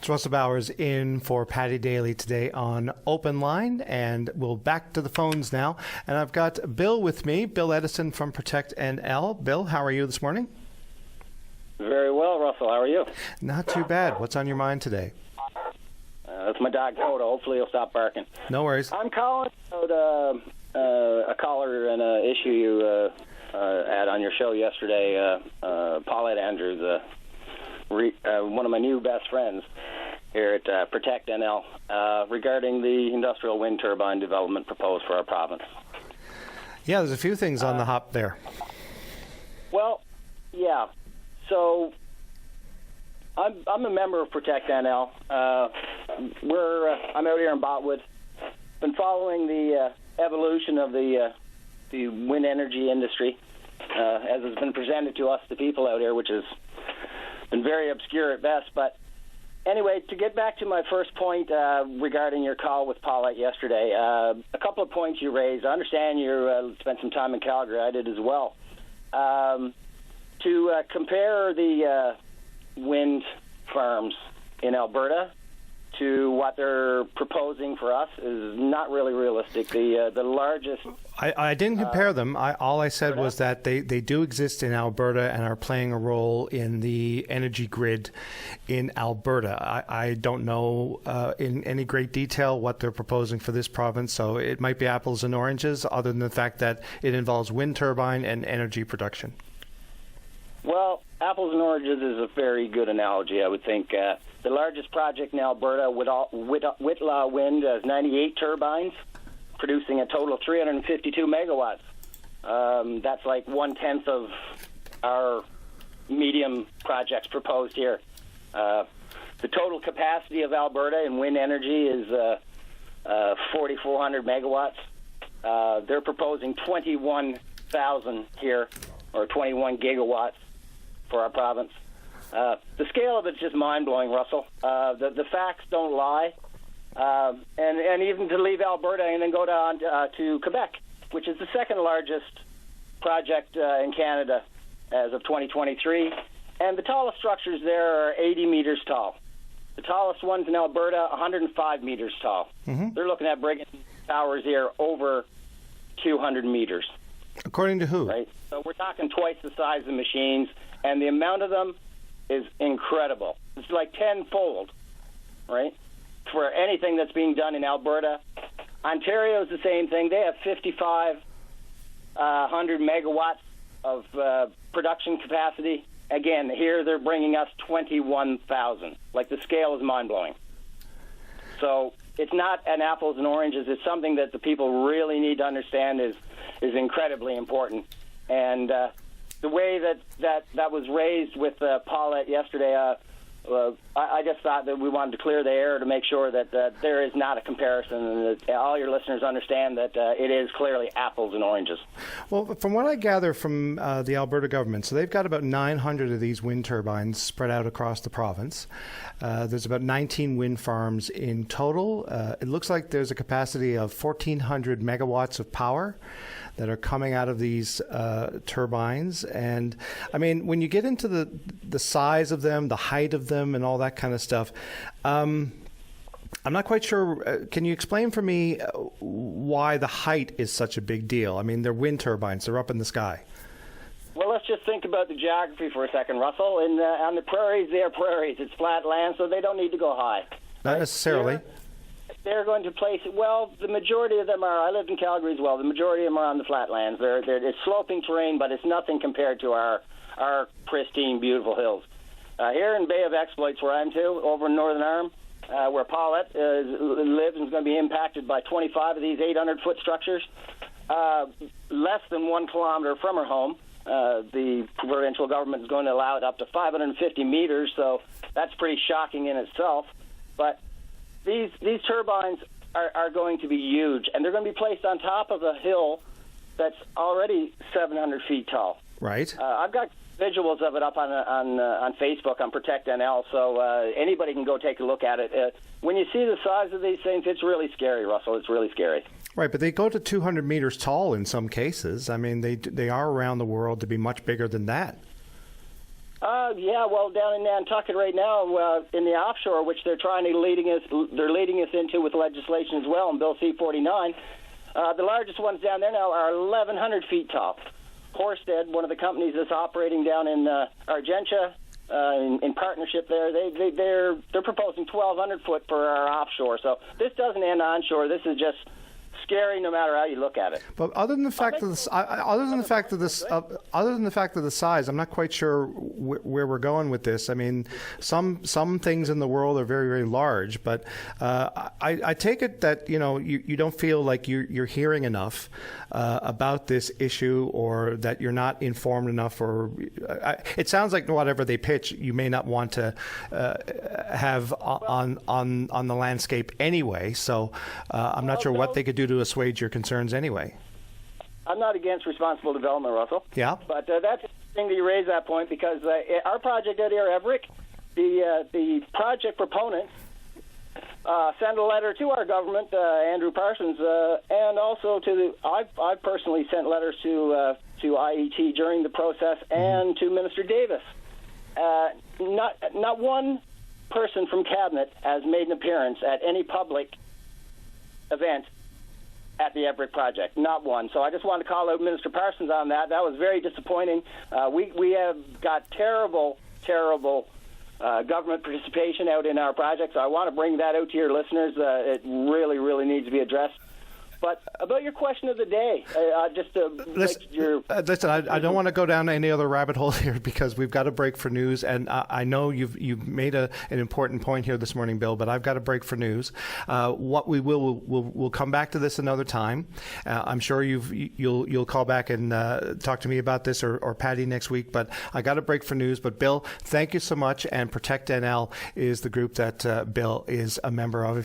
It's Russell Bowers in for Patty Daly today on Open Line, and we'll back to the phones now. And I've got Bill with me, Bill Edison from Protect NL. Bill, how are you this morning? Very well, Russell. How are you? Not too bad. What's on your mind today? That's my dog, Toto. Hopefully he'll stop barking. No worries. I'm calling about a caller and an issue you had on your show yesterday. Paulette Andrews, one of my new best friends here at Protect NL, regarding the industrial wind turbine development proposed for our province. Yeah, there's a few things on the hop there. Well, yeah. So I'm a member of Protect NL. I'm out here in Botwood. Been following the evolution of the wind energy industry as it's been presented to us, the people out here, which has been very obscure at best. But anyway, to get back to my first point regarding your call with Paulette yesterday, a couple of points you raised. I understand you spent some time in Calgary. I did as well. To compare the wind farms in Alberta to what they're proposing for us is not really realistic. The largest... I didn't compare them. All I said was that they do exist in Alberta and are playing a role in the energy grid in Alberta. I don't know in any great detail what they're proposing for this province, so it might be apples and oranges, other than the fact that it involves wind turbine and energy production. Well, apples and oranges is a very good analogy, I would think. The largest project in Alberta, Whitlaw Wind, has 98 turbines, producing a total of 352 megawatts. That's like one-tenth of our medium projects proposed here. The total capacity of Alberta in wind energy is 4,400 megawatts. They're proposing 21,000 here, or 21 gigawatts for our province. The scale of it's just mind-blowing, Russell. The facts don't lie. And even to leave Alberta and then go down to Quebec, which is the second largest project in Canada as of 2023. And the tallest structures there are 80 meters tall. The tallest ones in Alberta, 105 meters tall. Mm-hmm. They're looking at bringing towers here over 200 meters. According to who? Right. So we're talking twice the size of the machines, and the amount of them is incredible. It's like tenfold, right, for anything that's being done in Alberta. Ontario's the same thing. They have 5,500 megawatts of production capacity. Again, here they're bringing us 21,000. Like, the scale is mind-blowing. So it's not an apples and oranges. It's something that the people really need to understand is incredibly important. And the way that was raised with Paulette yesterday, I just thought that we wanted to clear the air to make sure that there is not a comparison, and that all your listeners understand that it is clearly apples and oranges. Well, from what I gather from the Alberta government, so they've got about 900 of these wind turbines spread out across the province. There's about 19 wind farms in total. It looks like there's a capacity of 1,400 megawatts of power that are coming out of these turbines. And I mean, when you get into the size of them, the height of them, and all that kind of stuff, I'm not quite sure. Can you explain for me why the height is such a big deal? I mean, they're wind turbines. They're up in the sky. Well, let's just think about the geography for a second, Russell. On the prairies, they are prairies. It's flat land, so they don't need to go high. Not necessarily. They're going to place it. Well, the majority of them are. I lived in Calgary as well. The majority of them are on the flatlands. It's sloping terrain, but it's nothing compared to our pristine, beautiful hills. Here in Bay of Exploits, where I'm to, over in Northern Arm, where Paulette lives and is going to be impacted by 25 of these 800-foot structures, less than 1 kilometer from her home. The provincial government is going to allow it up to 550 meters, so that's pretty shocking in itself. But these turbines are going to be huge, and they're going to be placed on top of a hill that's already 700 feet tall. Right. I've got visuals of it up on Facebook on Protect NL, so anybody can go take a look at it. When you see the size of these things, it's really scary, Russell. It's really scary. Right, but they go to 200 meters tall in some cases. I mean, they are around the world to be much bigger than that. Yeah, well, down in Nantucket right now, in the offshore, which they're leading us into with legislation as well in Bill C-49. The largest ones down there now are 1,100 feet tall. Horsted, one of the companies that's operating down in Argentia, in partnership there, they're proposing 1,200 foot for our offshore. So this doesn't end onshore. This is just scary no matter how you look at it. But other than the fact of this, other than the fact of the size, I'm not quite sure where we're going with this. I mean, some things in the world are very, very large, but I take it that you don't feel like you're hearing enough about this issue, or that you're not informed enough, or it sounds like whatever they pitch, you may not want to have on the landscape anyway. So I'm not sure what they could do to assuage your concerns anyway. I'm not against responsible development, Russell. Yeah. But that's interesting that you raise that point, because our project out here, Everett, the project proponents sent a letter to our government, Andrew Parsons, and also I personally sent letters to IET during the process, and to Minister Davis. Not one person from Cabinet has made an appearance at any public event at the Everett project, not one. So I just wanted to call out Minister Parsons on that. That was very disappointing. We have got terrible government participation out in our project, so I want to bring that out to your listeners. It really, really needs to be addressed. But about your question of the day, listen, I don't want to go down any other rabbit hole here, because we've got a break for news, and I know you've made an important point here this morning, Bill. But I've got a break for news. What we'll come back to this another time. I'm sure you'll call back and talk to me about this, or Patty next week. But I got a break for news. But Bill, thank you so much. And Protect NL is the group that Bill is a member of.